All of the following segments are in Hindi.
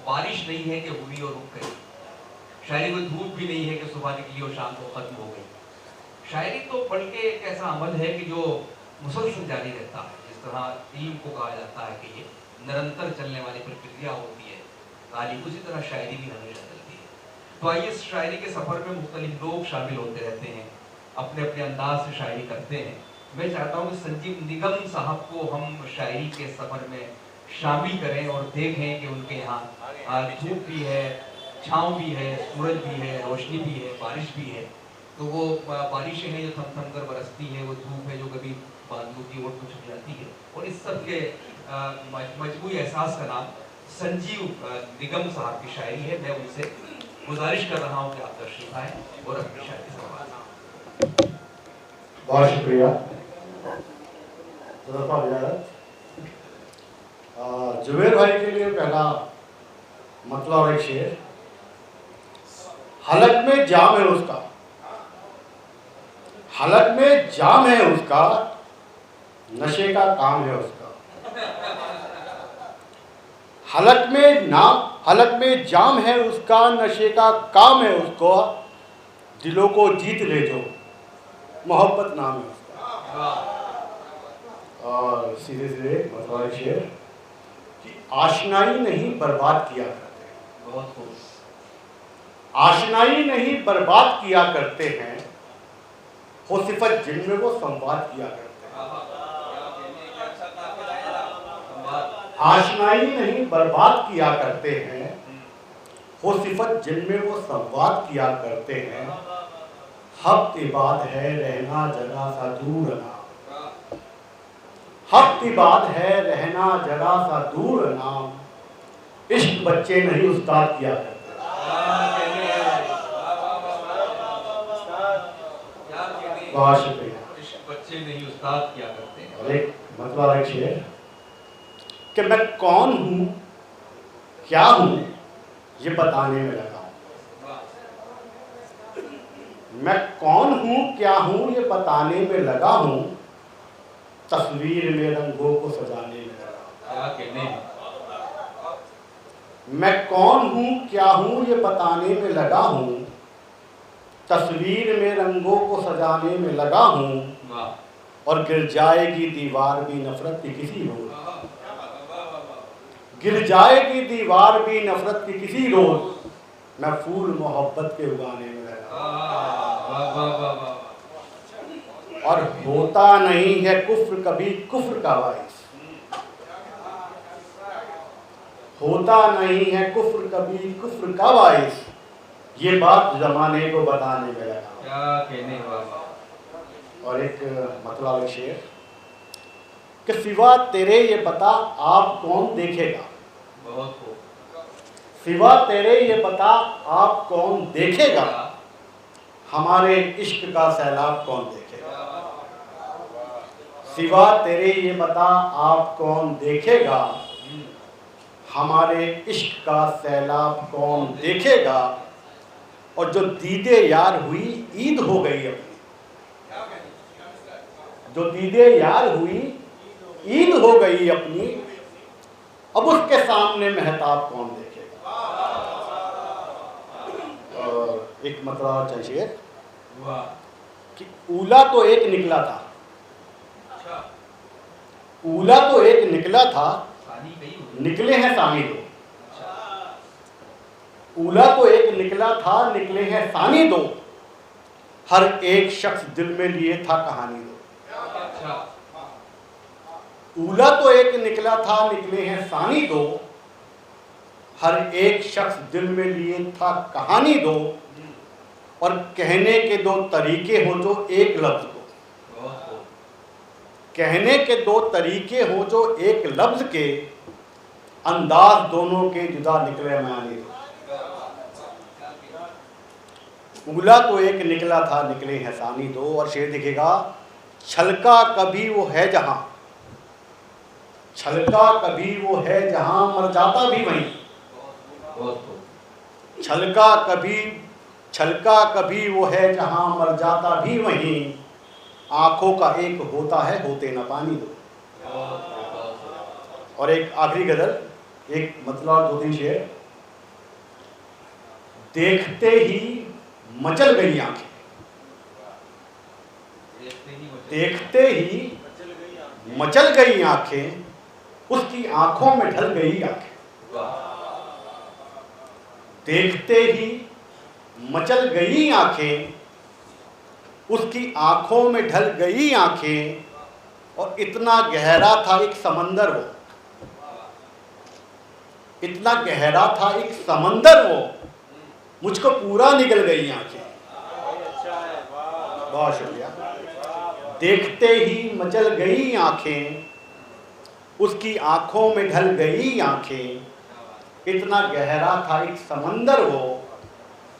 बारिश नहीं है कि हुई और रुक गई, शायरी में धूप भी नहीं है कि सुबह निकली और शाम को खत्म हो गई। शायरी तो पढ़ के एक ऐसा अमल है कि जो मुसलसल जारी रहता है। जिस तरह इल्म को कहा जाता है कि ये निरंतर चलने वाली प्रक्रिया होती है तालीम, उसी तरह शायरी भी हमेशा चलती है। तो आइए इस शायरी के सफ़र में मुख्तलिफ लोग शामिल होते रहते हैं, अपने अपने अंदाज से शायरी करते हैं। मैं चाहता हूँ कि संजीव निगम साहब को हम शायरी के सफ़र में शामिल करें और देखें कि उनके यहाँ धूप भी है, छाँव भी है, सूरज भी है, रोशनी भी है, बारिश भी है। तो वो बारिशें हैं जो थम थम कर बरसती है, वो धूप है जो कभी बादलों की ओर को छुप जाती है। और इस सब के मजबूई एहसास का नाम संजीव निगम साहब की शायरी है। मैं उनसे गुजारिश कर रहा हूँ कि आप तशरीफ आएँ और अपनी शायरी से आवाज़। बहुत शुक्रिया जुबेर भाई के लिए पहला मतलब और एक शेर। हलक में जाम है उसका, हलक में जाम है उसका, नशे का काम है उसका। हलक में जाम है उसका, नशे का काम है उसको। दिलों को जीत ले जो, मोहब्बत नाम है उसका। और सीधे सीधे मतलब शेर कि आशनाई नहीं बर्बाद किया करते, बहुत खूब। आशनाई नहीं बर्बाद किया करते हैं, हो सिफत जिनमें वो संवाद किया करते हैं। आशनाई नहीं बर्बाद किया करते हैं, हो सिफत जिनमें वो संवाद किया करते हैं। हक़ इबाद है रहना जरा सा दूर ना, हक़ इबाद है रहना जरा सा दूर ना। इश्क बच्चे नहीं उस्ताद किया करते। बहुत शुक्रिया। इश्क बच्चे नहीं उस्ताद किया करते हैं। और एक मतलब एक शेर कि मैं कौन हूँ क्या हूँ ये बताने में लगा हूँ। मैं कौन हूँ क्या हूँ ये बताने में लगा हूँ, तस्वीर में रंगों को सजाने में लगा हूँ। मैं कौन हूँ क्या हूँ ये बताने में लगा हूँ, तस्वीर में रंगों को सजाने में लगा हूँ। और गिर जाएगी दीवार भी नफरत की किसी रोज, गिर जाएगी दीवार भी नफरत की किसी रोज, मैं फूल मोहब्बत के उगाने में लगा। और होता नहीं है कुफ्र कभी कुफ्र का बाइस, होता नहीं है कुफ्र कभी कुफ्र का बाइस, ये बात जमाने को बताने में लगा। क्या कहने वाला। और एक मतलब शेर कि सिवा तेरे ये बता आप कौन देखेगा, बहुत खूब। सिवा तेरे ये बता आप कौन देखेगा, हमारे इश्क का सैलाब कौन देखेगा। सिवा तेरे ये बता आप कौन देखेगा, हमारे इश्क का सैलाब कौन देखेगा। और जो दीदे यार हुई ईद हो गई अपनी, जो दीदे यार हुई ईद हो गई अपनी, अब उसके सामने मेहताब कौन देखेगा। और एक मतलब चाहिए कि ऊला तो एक निकला था, ऊला तो एक निकला था, निकले हैं सानी दो। ऊला तो एक निकला था, निकले हैं सानी दो, हर एक शख्स दिल में लिए था कहानी दो। ऊला तो एक निकला था, निकले हैं सानी दो, हर एक शख्स दिल में लिए था कहानी दो। और कहने के दो तरीके हो जो एक लफ्ज को, कहने के दो तरीके हो जो एक लफ्ज के, अंदाज दोनों के जुदा निकले मानी दो। ऊला तो एक निकला था, निकले हैं सानी दो। और शेर दिखेगा, छलका कभी वो है जहां, छलका कभी वो है जहां, मर जाता भी वहीं। छलका कभी वो है जहां, मर जाता भी वहीं। आंखों का एक होता है, होते न पानी दो। और एक आखिरी गजल, एक मतलब दो तीन शेर देखते ही मचल गई आंखें, देखते ही मचल गई आंखें, उसकी आंखों में ढल गई आंखें। देखते ही मचल गई आंखें, उसकी आंखों में ढल गई आंखें, और इतना गहरा था एक समंदर वो, इतना गहरा था एक समंदर वो, मुझको पूरा निकल गई आंखें। बहुत शुक्रिया। देखते ही मचल गई आंखें, उसकी आंखों में ढल गई आंखें, इतना गहरा था एक समंदर वो,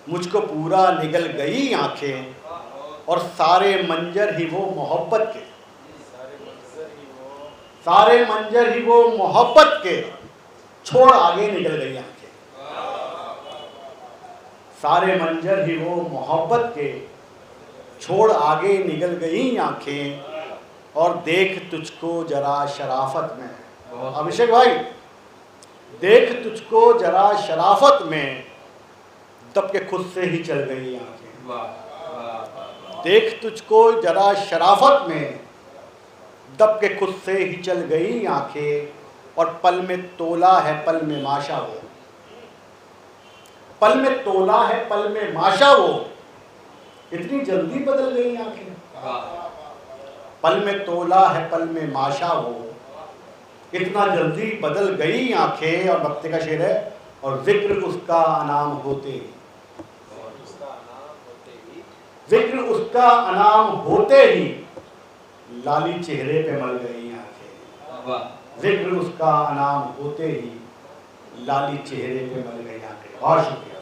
मुझको पूरा निगल गई आंखें, और सारे मंजर ही वो मोहब्बत के, सारे मंजर ही वो मोहब्बत के, छोड़ आगे निकल गई आंखें। सारे मंजर ही वो मोहब्बत के, छोड़ आगे निकल गई आंखें, और देख तुझको जरा शराफत में। अभिषेक भाई, देख तुझको जरा शराफत में, दब के खुद से ही चल गई आंखें। देख तुझको जरा शराफत में, दब के खुद से ही चल गई आंखें, और पल में तोला है पल में माशा वो, पल में तोला है पल में माशा वो, इतनी जल्दी बदल गई आंखें। पल में तोला है पल में माशा वो, इतना जल्दी बदल गई आंखें। और भक्ति का शेर है, और जिक्र उसका अनाम होते ही, जिक्र उसका अनाम होते ही, लाली चेहरे पे मल गई आंखें। जिक्र उसका अनाम होते ही, लाली चेहरे पे मल गई आंखें। बहुत शुक्रिया।